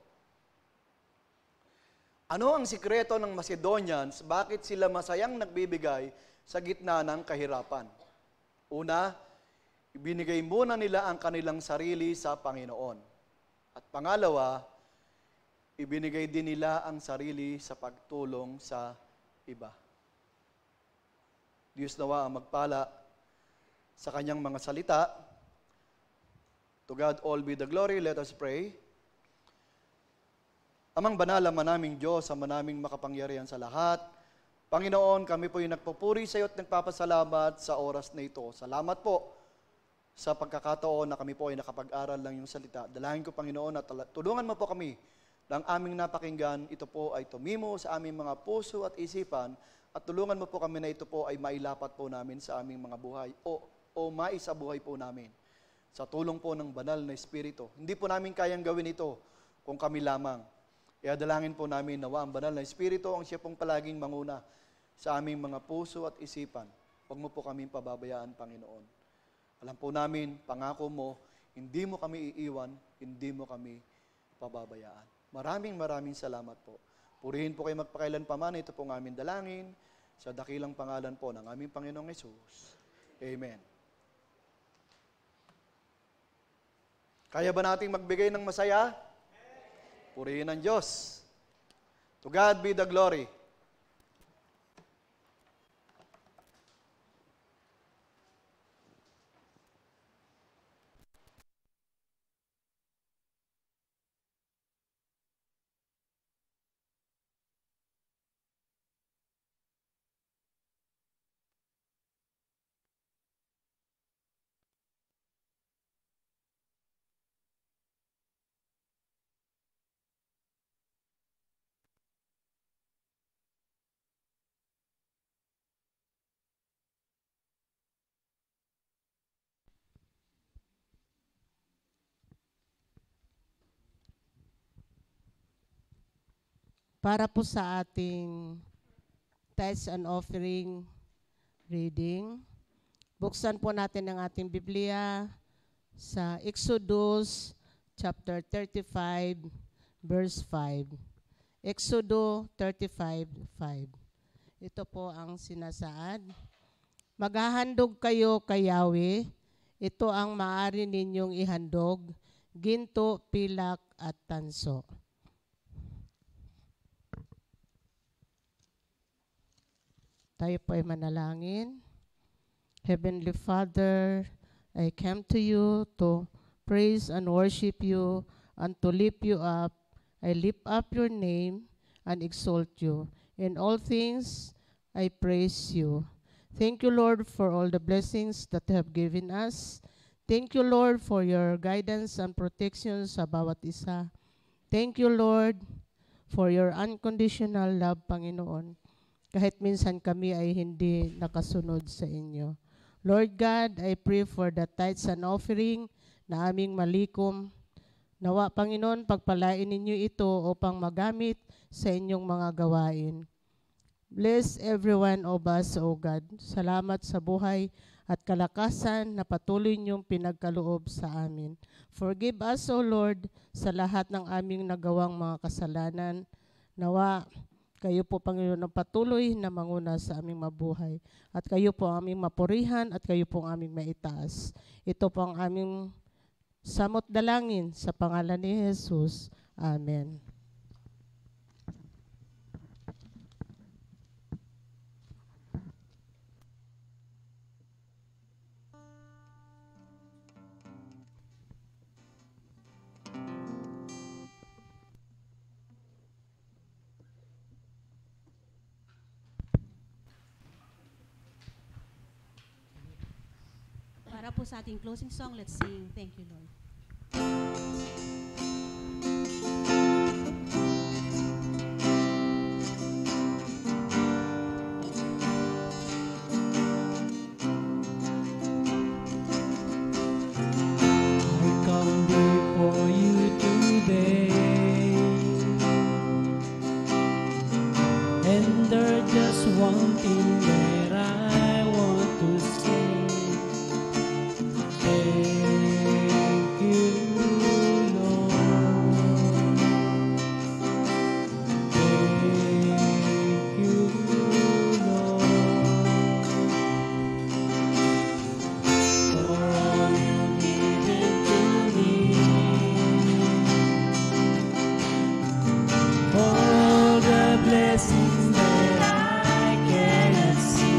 ano ang sikreto ng Macedonians? Bakit sila masayang nagbibigay sa gitna ng kahirapan? Una, ibinigay muna nila ang kanilang sarili sa Panginoon. At pangalawa, ibinigay din nila ang sarili sa pagtulong sa iba. Diyos nawa ang magpala sa kanyang mga salita. To God all be the glory. Let us pray. Amang banal, ama naming Diyos, ama naming makapangyarihan sa lahat, Panginoon, kami po yung nagpupuri sa iyo at nagpapasalamat sa oras na ito. Salamat po sa pagkakataon na kami po ay nakapag-aral ng iyong salita. Dalangin ko, Panginoon, at tulungan mo po kami ng aming napakinggan. Ito po ay tumimo sa aming mga puso at isipan, at tulungan mo po kami na ito po ay mailapat po namin sa aming mga buhay o maisabuhay po namin sa tulong po ng banal na Espiritu. Hindi po namin kayang gawin ito kung kami lamang. Kaya dalangin po namin nawa ang banal na Espiritu ang siya pong palaging manguna sa aming mga puso at isipan. Huwag mo po kami pababayaan, Panginoon. Alam po namin, pangako mo, hindi mo kami iiwan, hindi mo kami pababayaan. Maraming salamat po. Purihin po kayo magpakailanpaman. Ito po ang aming dalangin sa dakilang pangalan po ng aming Panginoong Hesus. Amen. Kaya ba nating magbigay ng masaya? Purihin ang Diyos. To God be the glory. Para po sa ating tithes and offering reading, buksan po natin ang ating Biblia sa Exodus chapter 35, verse 5. Exodo 35:5. Ito po ang sinasaad. Maghahandog kayo kay Yahweh. Ito ang maaari ninyong ihandog, ginto, pilak, at tanso. Tayo po ay manalangin. Heavenly Father, I come to you to praise and worship you and to lift you up. I lift up your name and exalt you. In all things, I praise you. Thank you, Lord, for all the blessings that you have given us. Thank you, Lord, for your guidance and protection sa bawat isa. Thank you, Lord, for your unconditional love, Panginoon. Kahit minsan kami ay hindi nakasunod sa inyo. Lord God, I pray for the tithes and offering na aming malikom. Nawa, Panginoon, pagpalain ninyo ito upang magamit sa inyong mga gawain. Bless every one of us, O God. Salamat sa buhay at kalakasan na patuloy niyong pinagkaloob sa amin. Forgive us, O Lord, sa lahat ng aming nagawang mga kasalanan. Nawa, kayo po, Panginoon, ang patuloy na manguna sa aming mabuhay. At kayo po ang aming mapurihan at kayo po ang aming maitaas. Ito po ang aming samot dalangin sa pangalan ni Jesus. Amen. Para po sa ating closing song, let's sing, Thank You, Lord. I come before you today, and there's just one thing that I want to say. Thank you, Lord. Thank you, Lord, for all you've given to me, for all the blessings that I cannot see.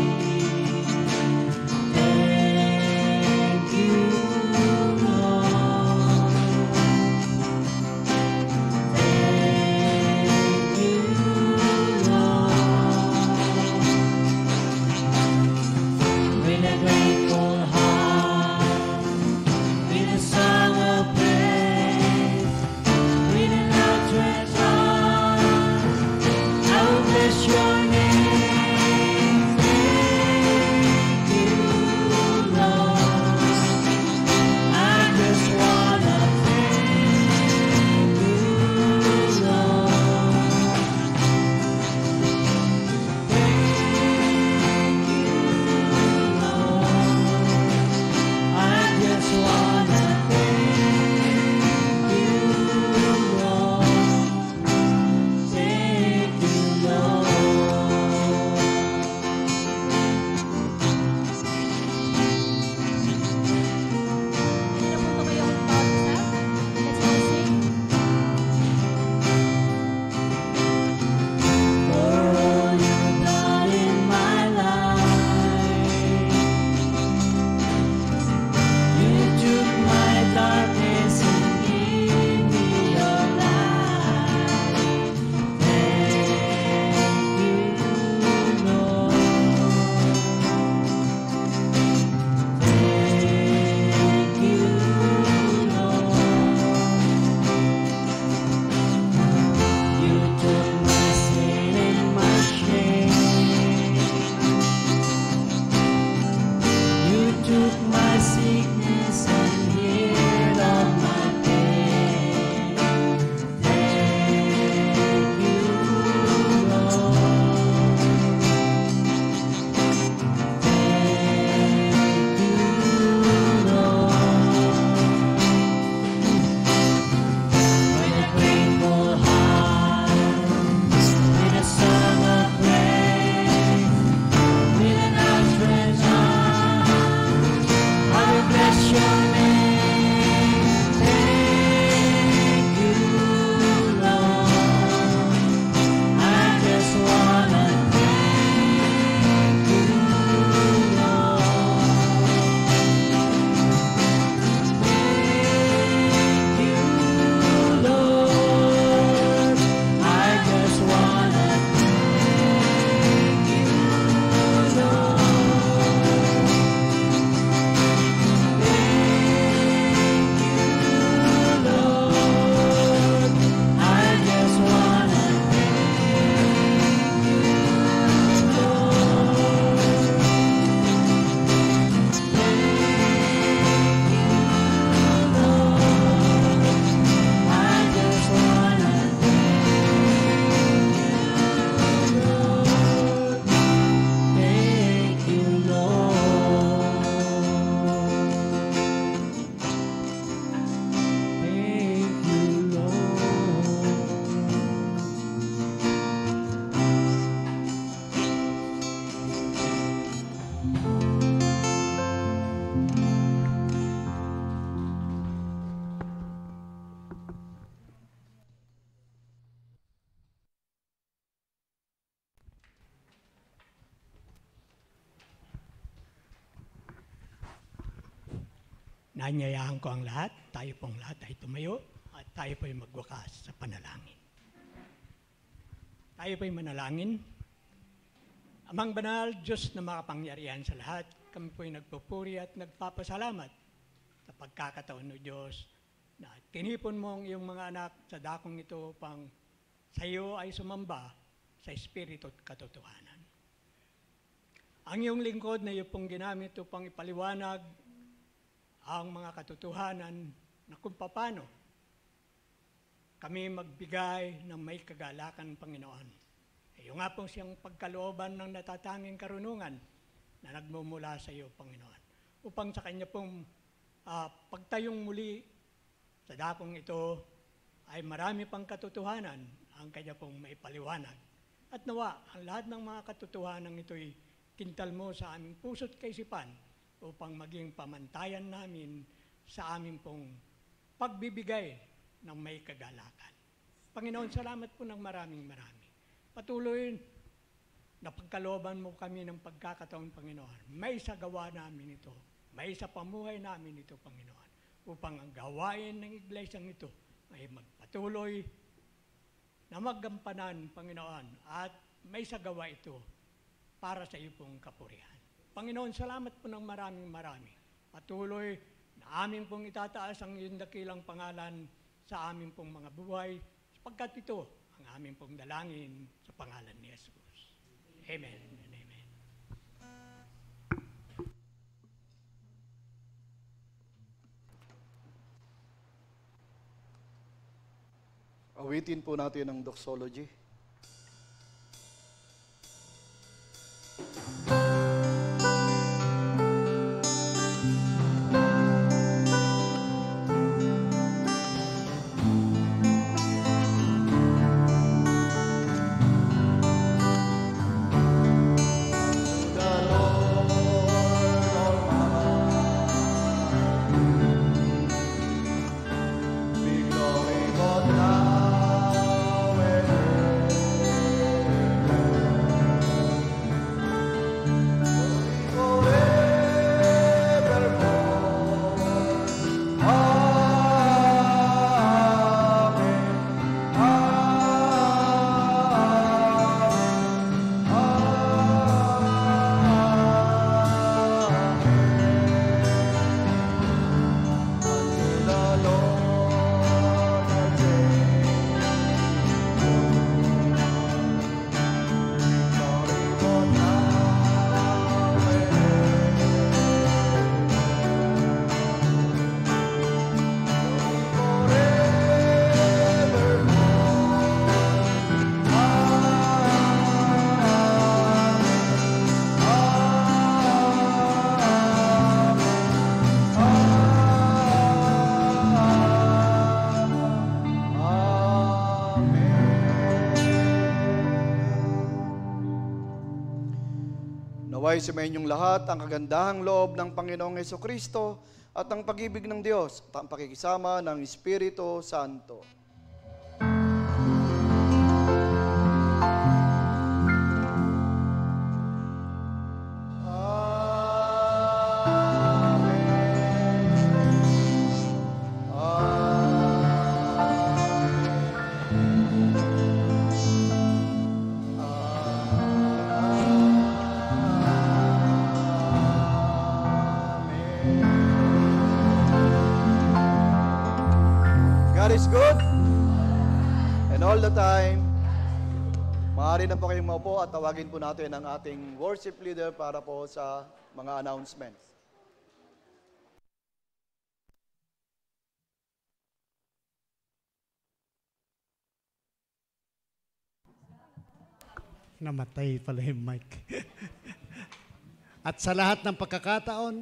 Naanyayahan ko ang lahat, tayo pong lahat ay tumayo at tayo po'y magwakas sa panalangin. Tayo po'y manalangin. Amang banal, Diyos na makapangyarihan sa lahat, kami po'y nagpupuri at nagpapasalamat sa pagkakataon ng Diyos na tinipon mo ang iyong mga anak sa dakong ito upang sa iyo ay sumamba sa Espiritu at katotohanan. Ang iyong lingkod na iyo pong ginamit upang ipaliwanag ang mga katotohanan na kung paano kami magbigay ng may kagalakan, Panginoon. Iyo nga po siyang pagkalooban ng natatanging karunungan na nagmumula sa iyo, Panginoon. Upang sa Kanya pong pagtayong muli sa dakong ito ay marami pang katotohanan ang Kanya pong maipaliwanag. At nawa, ang lahat ng mga katotohanan ito'y kintal mo sa aming puso't kaisipan upang maging pamantayan namin sa aming pong pagbibigay ng may kagalakan. Panginoon, salamat po ng maraming. Patuloy na pagkalooban mo kami ng pagkakataon, Panginoon. May sa gawa namin ito. May sa pamuhay namin ito, Panginoon. Upang ang gawain ng iglesyang ito ay magpatuloy na maggampanan, Panginoon. At may sa gawa ito para sa iyo pong kapurihan. Panginoon, salamat po ng maraming. Patuloy na amin pong itataas ang iyong dakilang pangalan sa amin pong mga buhay, sapagkat ito ang amin pong dalangin sa pangalan ni Jesus. Amen and amen. Awitin po natin ang doxology. Naway sumayin niyong lahat ang kagandahang loob ng Panginoong Hesukristo at ang pag-ibig ng Diyos at ang pakikisama ng Espiritu Santo. God is good and all the time. Maaari na po kayong maupo at tawagin po natin ang ating worship leader para po sa mga announcements. Namatay pala yung mic. At sa lahat ng pagkakataon,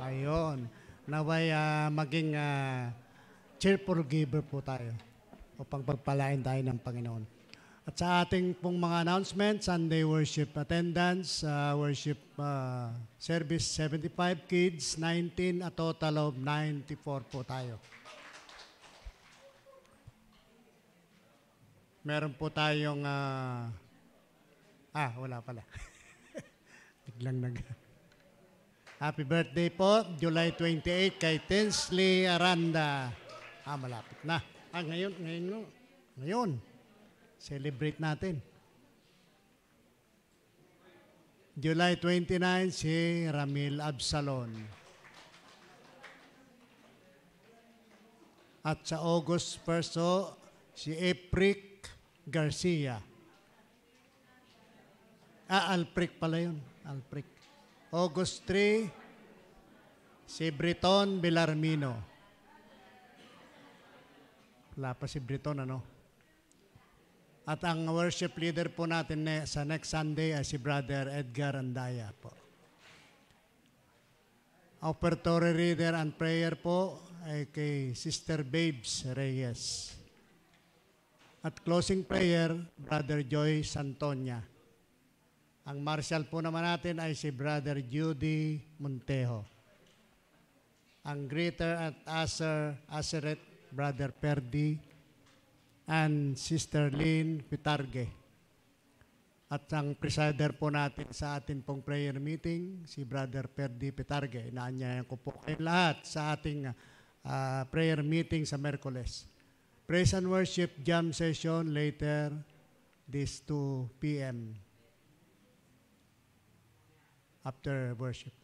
ayun, naway maging cheerful giver po tayo upang pagpalain tayo ng Panginoon. At sa ating pong mga announcements, Sunday worship attendance, worship service 75 kids, 19, a total of 94 po tayo. Meron po tayong, wala pala. Biglang Happy birthday po, July 28 kay Tinsley Aranda. Malapit na. Ngayon. Celebrate natin. July 29, si Ramil Absalon. At sa August 1, si Epric Garcia. Alpric pala yun. Alpric. August 3, si Briton Belarmino. Wala pa si Briton, ano? At ang worship leader po natin sa next Sunday ay si Brother Edgar Andaya po. Offertory reader and prayer po ay kay Sister Babes Reyes. At closing prayer, Brother Joy Santonia. Ang marshal po naman natin ay si Brother Judy Montejo. Ang greeter at Aseret, Brother Perdi, and Sister Lynn Pitarge. At ang presider po natin sa atin pong prayer meeting, si Brother Perdi Pitarge. Inaanyayan ko po kayo lahat sa ating prayer meeting sa Merkules. Praise and worship jam session later this 2 p.m. after worship.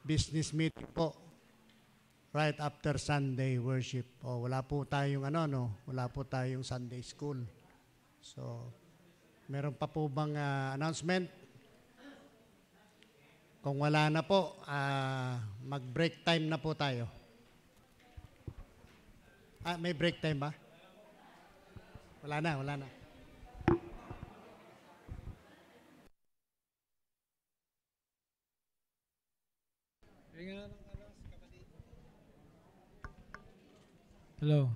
Business meeting po right after Sunday worship. Wala po tayong wala po tayong Sunday school. So, meron pa po bang announcement? Kung wala na po, mag-break time na po tayo. May break time ba? Wala na. Hello.